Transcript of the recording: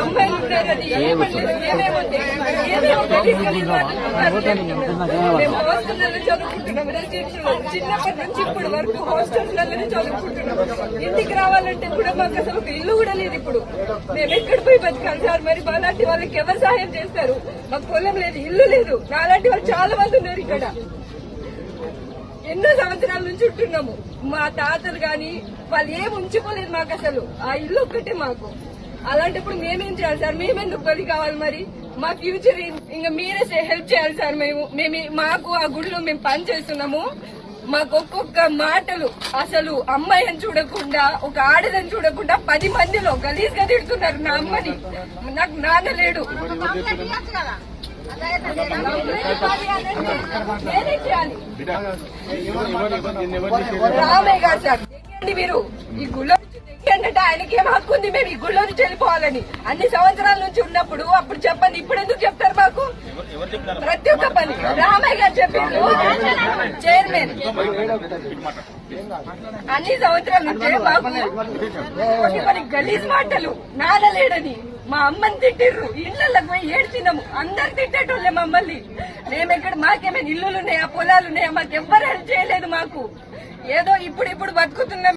అమ్మాయిలు ఉన్నారని మేము హాస్టల్లో చదువుకుంటున్నాం. చిన్నప్పటి నుంచి ఇప్పటి వరకు హాస్టల్లోనే చదువుకుంటున్నాం. ఇంటికి రావాలంటే కూడా మాకు అసలు ఒక ఇల్లు కూడా లేదు. ఇప్పుడు మేము ఎక్కడ పోయి బతకాలి సార్? మరి అలాంటి వాళ్ళకి ఎవరు సహాయం చేస్తారు? మాకు పొలం లేదు, ఇల్లు లేదు. అలాంటి వాళ్ళు చాలా మంది ఉన్నారు ఇక్కడ. ఎన్నో సంవత్సరాల నుంచి ఉంటున్నాము. మా తాతలు గాని వాళ్ళు ఏం ఉంచుకోలేదు మాకు అసలు. ఆ ఇల్లు ఒక్కటే మాకు. అలాంటప్పుడు మేమేం చేయాలి సార్? మేమెందుకు బలి కావాలి? మరి మా ఫ్యూచర్ ఇంకా మీరే హెల్ప్ చేయాలి సార్. మాకు ఆ గుడిలో మేము పని చేస్తున్నాము. మాకు ఒక్కొక్క మాటలు అసలు అమ్మాయిని చూడకుండా, ఒక ఆడదని చూడకుండా 10 మందిలో గలీజ్ గా తిడుతున్నారు నా అమ్మని. నాకు నాన్న లేడు. రామయ్య గారు సార్ మీరు ఈ గుళ్ళో అంటే ఆయనకి ఏం హక్కు ఉంది మేము ఈ గుళ్ళో నుంచి వెళ్ళిపోవాలని? అన్ని సంవత్సరాల నుంచి ఉన్నప్పుడు అప్పుడు చెప్పండి. ఇప్పుడు ఎందుకు చెప్తారు మాకు? ప్రతి ఒక్క పని రామయ్య గారు చెప్పారు, చైర్మన్. అన్ని సంవత్సరాల నుంచే మాకు కొన్ని గలీజ్ మాటలు, నాన్న లేడని మా అమ్మని తిట్టిర్రు. ఇళ్లకు పోయి ఏడ్చినాము. అందరు తిట్టేటోళ్ళే మమ్మల్ని. మేమెక్కడ మాకేమైనా ఇల్లులున్నాయా, పొలాలున్నాయా? మాకెవ్వరు హెల్ప్ చేయలేదు. మాకు ఏదో ఇప్పుడు బతుకుతున్నాం.